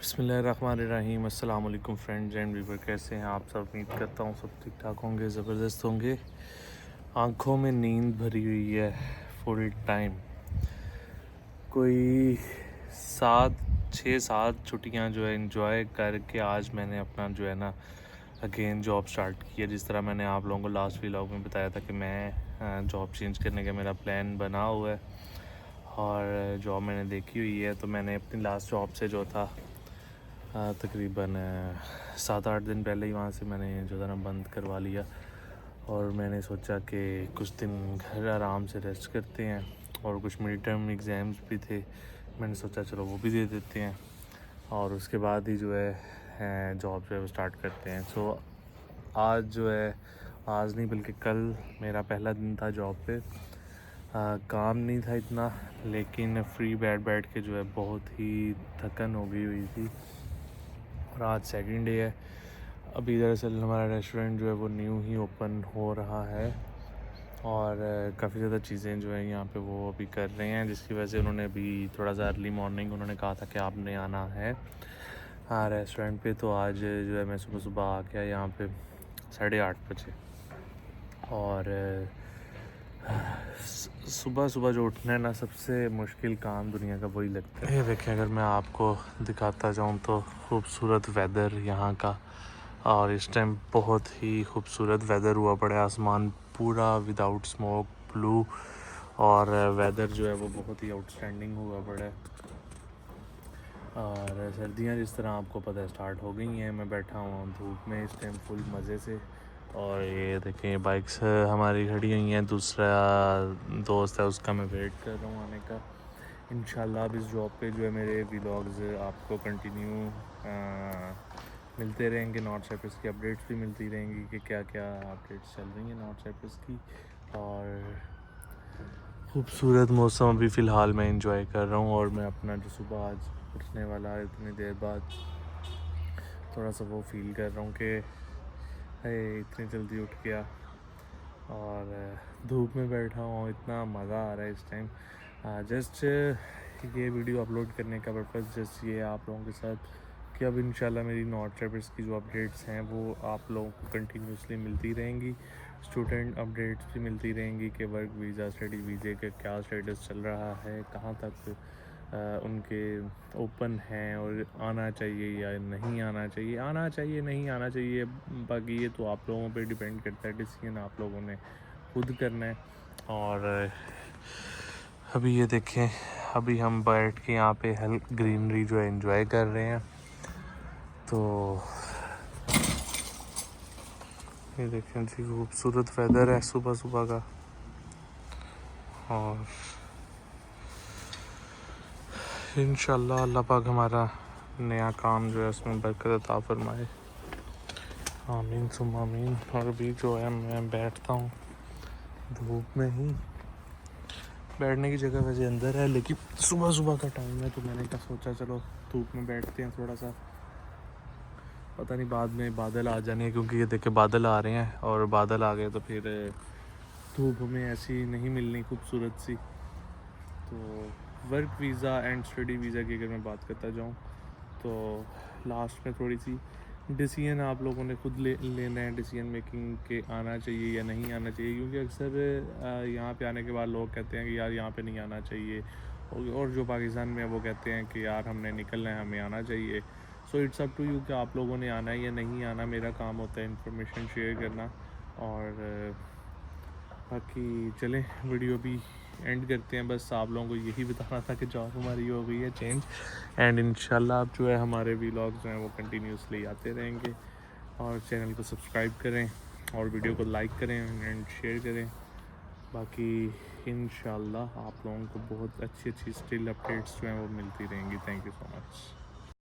बिस्मिल्लाहिर्रहमानिर्रहीम। अस्सलाम वालेकुम फ्रेंड्स एंड व्यूवर, कैसे हैं आप सब? उम्मीद करता हूँ सब ठीक ठाक होंगे, ज़बरदस्त होंगे। आँखों में नींद भरी हुई है फुल टाइम। कोई 6-7 छुट्टियाँ जो है एंजॉय करके आज मैंने अपना जो है ना अगेन जॉब स्टार्ट किया। जिस तरह मैंने आप लोगों को लास्ट व्लॉग में बताया था कि मैं जॉब चेंज करने का मेरा प्लान बना हुआ है और जॉब मैंने देखी हुई है। तो मैंने अपनी लास्ट जॉब से जो था तकरीबन 7-8 दिन पहले ही वहाँ से मैंने जो था ना बंद करवा लिया और मैंने सोचा कि कुछ दिन घर आराम से रेस्ट करते हैं और कुछ मिड टर्म एग्ज़ाम्स भी थे। मैंने सोचा चलो वो भी दे देते हैं और उसके बाद ही जो है जॉब जो है वो स्टार्ट करते हैं। सो आज जो है, आज नहीं बल्कि कल मेरा पहला दिन था जॉब पे। काम नहीं था इतना, लेकिन फ्री बैठ बैठ के जो है बहुत ही थकन हो गई हुई थी और आज सेकंड डे है। अभी दरअसल हमारा रेस्टोरेंट जो है वो न्यू ही ओपन हो रहा है और काफ़ी ज़्यादा चीज़ें जो है यहाँ पे वो अभी कर रहे हैं, जिसकी वजह से उन्होंने अभी थोड़ा सा अर्ली मॉर्निंग उन्होंने कहा था कि आपने आना है रेस्टोरेंट पे। तो आज जो है मैं सुबह सुबह आ गया यहाँ पे 8:30 बजे और सुबह सुबह जो उठना है ना, सबसे मुश्किल काम दुनिया का वही लगता है। ये देखें, अगर मैं आपको दिखाता जाऊँ तो खूबसूरत वेदर यहाँ का, और इस टाइम बहुत ही खूबसूरत वेदर हुआ पड़ा है। आसमान पूरा विदाउट स्मोक ब्लू और वेदर जो है वो बहुत ही आउटस्टैंडिंग हुआ पड़ा है। और सर्दियाँ जिस तरह आपको पता है स्टार्ट हो गई हैं। मैं बैठा हुआ हूँ धूप में इस टाइम फुल मज़े से। और ये देखें बाइक्स हमारी खड़ी हुई हैं। दूसरा दोस्त है उसका मैं वेट कर रहा हूँ आने का। इंशाल्लाह अब इस जॉब पे जो है मेरे व्लॉग्स आपको कंटिन्यू मिलते रहेंगे। नॉर्थ साइप्रस की अपडेट्स भी मिलती रहेंगी कि क्या क्या अपडेट्स चल रही हैं नॉर्थ साइप्रस की। और खूबसूरत मौसम अभी फ़िलहाल मैं इंजॉय कर रहा हूँ और मैं अपना जो सुबह आज उठने वाला है इतनी देर बाद थोड़ा सा वो फील कर रहा हूँ कि इतनी जल्दी उठ गया और धूप में बैठा हूँ। इतना मज़ा आ रहा है इस टाइम। जस्ट ये वीडियो अपलोड करने का पर्पज़ जस्ट ये आप लोगों के साथ कि अब इंशाल्लाह मेरी नॉर्थ साइप्रस की जो अपडेट्स हैं वो आप लोगों को कंटिन्यूसली मिलती रहेंगी। स्टूडेंट अपडेट्स भी मिलती रहेंगी कि वर्क वीज़ा स्टडी वीज़े का क्या स्टेटस चल रहा है, कहाँ तक उनके ओपन हैं और आना चाहिए या नहीं आना चाहिए, आना चाहिए नहीं आना चाहिए। बाकी ये तो आप लोगों पे डिपेंड करता है, डिसीजन आप लोगों ने खुद करना है। और अभी ये देखें, अभी हम बैठ के यहाँ पे ग्रीनरी जो है एंजॉय कर रहे हैं। तो ये देखें जी, खूबसूरत वेदर है सुबह सुबह का और इंशाल्लाह अल्लाह पाक हमारा नया काम जो है उसमें बरकत अता फरमाए। आमीन सुम आमीन। और अभी जो है मैं बैठता हूँ धूप में ही। बैठने की जगह वैसे अंदर है, लेकिन सुबह सुबह का टाइम है तो मैंने क्या सोचा चलो धूप में बैठते हैं थोड़ा सा। पता नहीं बाद में बादल आ जाने, क्योंकि ये देखे बादल आ रहे हैं और बादल आ गए तो फिर धूप हमें ऐसी नहीं मिलनी खूबसूरत सी। तो work visa and study visa की अगर मैं बात करता जाऊँ तो लास्ट में थोड़ी सी डिसीजन आप लोगों ने खुद लेना है, डिसीजन मेकिंग के आना चाहिए या नहीं आना चाहिए। क्योंकि अक्सर यहाँ पे आने के बाद लोग कहते हैं कि यार यहाँ पे नहीं आना चाहिए, और जो पाकिस्तान में है वो कहते हैं कि यार हमने निकलना है, हमें आना चाहिए। So it's up to you कि आप लोगों ने आना है या नहीं आना। मेरा काम होता है इन्फॉर्मेशन शेयर करना। और बाकी चलें वीडियो भी एंड करते हैं। बस आप लोगों को यही बताना था कि जॉब हमारी हो गई है चेंज एंड इंशाल्लाह अब जो है हमारे व्लॉग्स जो हैं वो कंटिन्यूसली आते रहेंगे। और चैनल को सब्सक्राइब करें और वीडियो को लाइक करें एंड शेयर करें। बाकी इंशाल्लाह आप लोगों को बहुत अच्छी अच्छी स्टिल अपडेट्स जो हैं वो मिलती रहेंगी। Thank you so much.